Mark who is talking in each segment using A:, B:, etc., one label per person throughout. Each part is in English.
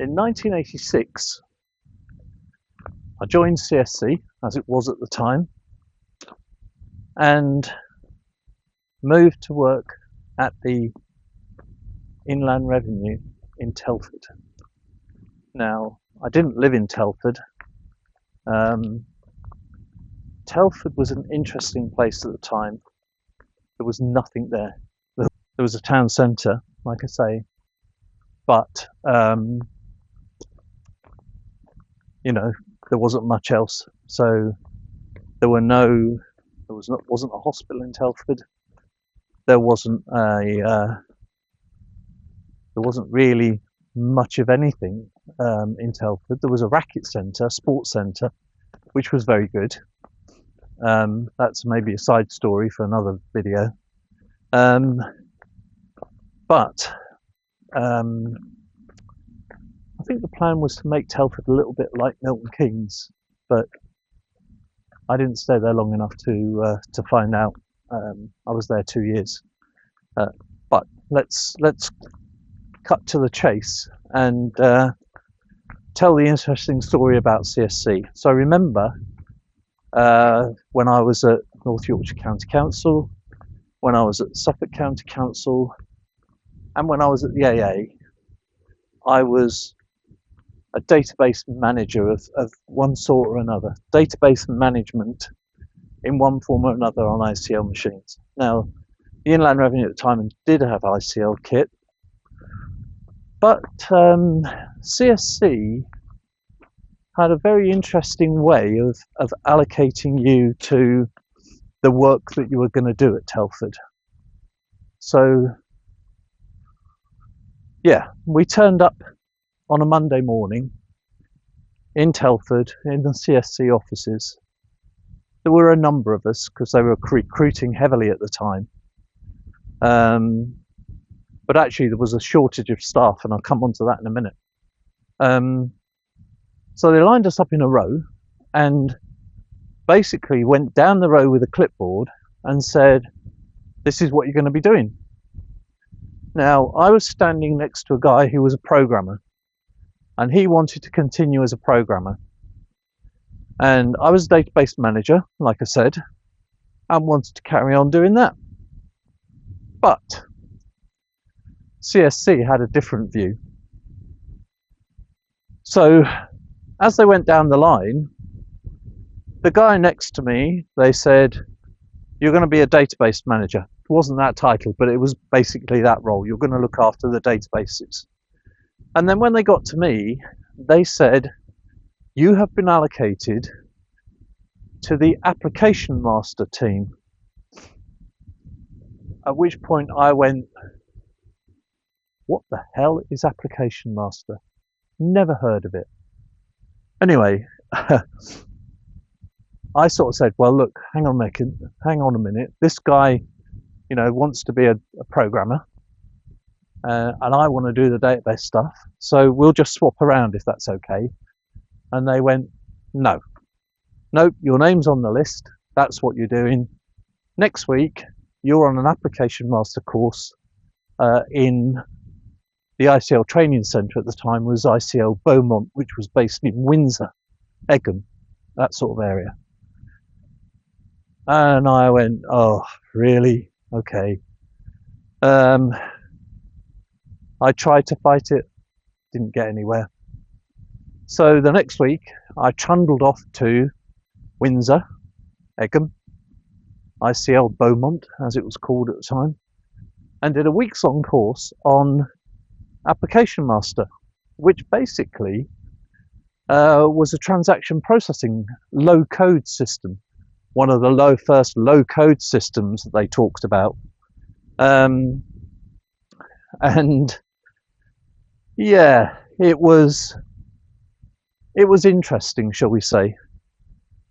A: In 1986, I joined CSC, as it was at the time, and moved to work at the Inland Revenue in Telford. Now, I didn't live in Telford. Telford was an interesting place at the time. There was nothing there. There was a town centre, like I say, but there wasn't much else. So wasn't a hospital in Telford. There wasn't really much of anything in Telford. There was a racket centre, sports centre, which was very good. That's maybe a side story for another video. But I think the plan was to make Telford a little bit like Milton Keynes, but I didn't stay there long enough to find out. I was there 2 years. But let's cut to the chase and tell the interesting story about CSC. So I remember when I was at North Yorkshire County Council, when I was at Suffolk County Council, and when I was at the AA, I was a database manager of one sort or another. Database management in one form or another on ICL machines. Now, the Inland Revenue at the time did have ICL kit, but CSC had a very interesting way of allocating you to the work that you were going to do at Telford. So, yeah, we turned up on a Monday morning in Telford in the CSC offices. There were a number of us because they were recruiting heavily at the time. But actually there was a shortage of staff, and I'll come on to that in a minute. So they lined us up in a row and basically went down the row with a clipboard and said, this is what you're going to be doing. Now, I was standing next to a guy who was a programmer, and he wanted to continue as a programmer. And I was a database manager, like I said, and wanted to carry on doing that. But CSC had a different view. So as they went down the line, the guy next to me, they said, you're going to be a database manager. It wasn't that title, but it was basically that role. You're going to look after the databases. And then when they got to me, they said, you have been allocated to the application master team. At which point I went, what the hell is application master? Never heard of it. Anyway, I sort of said, well, look, hang on a minute. This guy, wants to be a programmer, and I want to do the database stuff. So we'll just swap around if that's okay. And they went, no, your name's on the list. That's what you're doing. Next week, you're on an application master course in the ICL training centre at the time was ICL Beaumont, which was based in Windsor, Egham, that sort of area. And I went, oh, really? Okay. I tried to fight it, didn't get anywhere. So the next week, I trundled off to Windsor, Egham, ICL Beaumont, as it was called at the time, and did a weeks-long course on Application Master, which basically was a transaction processing low-code system, one of the first low-code systems that they talked about. And yeah, it was interesting, shall we say.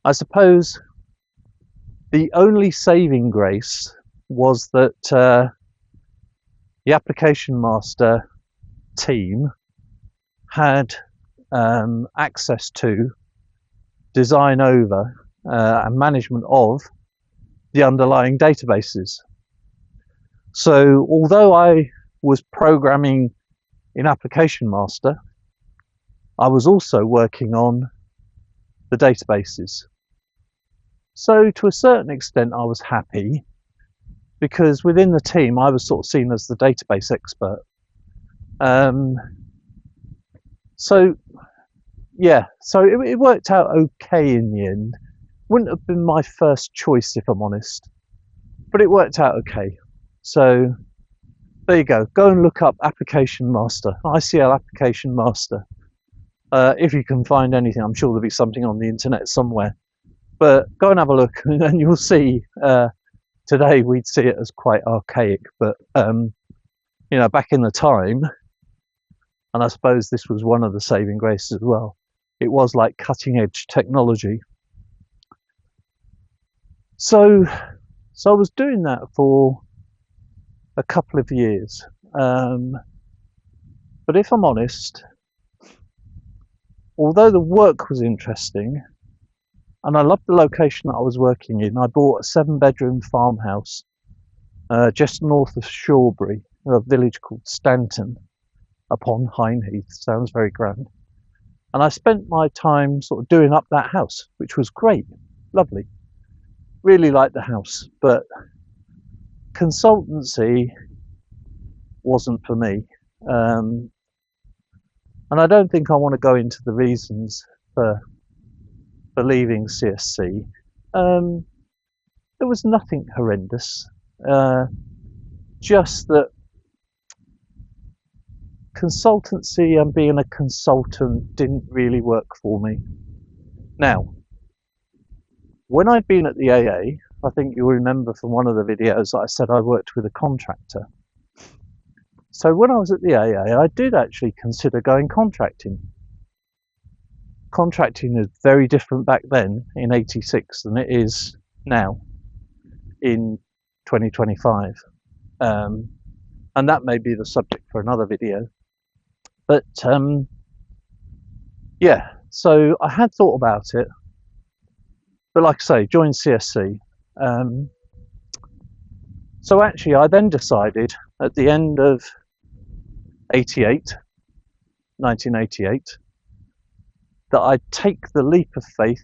A: I suppose the only saving grace was that the application master team had access to design over and management of the underlying databases. So although I was programming in Application Master, I was also working on the databases. So to a certain extent, I was happy because within the team, I was sort of seen as the database expert. So yeah, so it worked out okay in the end. Wouldn't have been my first choice if I'm honest, but it worked out okay. So there you go. Go and look up Application Master, ICL Application Master. If you can find anything, I'm sure there'll be something on the internet somewhere. But go and have a look, and you'll see. Today we'd see it as quite archaic, but you know, back in the time, and I suppose this was one of the saving graces as well. It was like cutting edge technology. So I was doing that for a couple of years. But if I'm honest, although the work was interesting, and I loved the location that I was working in, I bought a 7-bedroom farmhouse just north of Shawbury, a village called Stanton upon Hindheath. Sounds very grand. And I spent my time sort of doing up that house, which was great, lovely. Really liked the house, but consultancy wasn't for me. And I don't think I want to go into the reasons for leaving CSC. There was nothing horrendous, just that consultancy and being a consultant didn't really work for me. Now, when I'd been at the AA, I think you'll remember from one of the videos that I said I worked with a contractor. So when I was at the AA, I did actually consider going contracting. Contracting is very different back then in '86 than it is now in 2025. And that may be the subject for another video. But yeah, so I had thought about it. But like I say, joined CSC. So actually I then decided at the end of 1988, that I'd take the leap of faith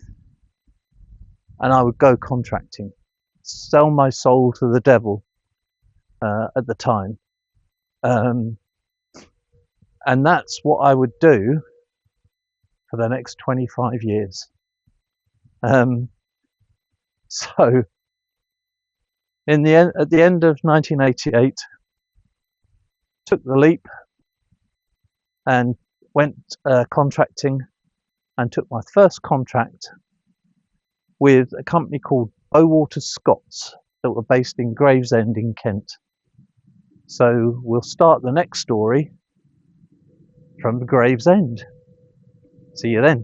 A: and I would go contracting, sell my soul to the devil at the time. And that's what I would do for the next 25 years. So at the end of 1988, took the leap and went contracting, and took my first contract with a company called Bowater Scots that were based in Gravesend in Kent. So we'll start the next story from Gravesend. See you then.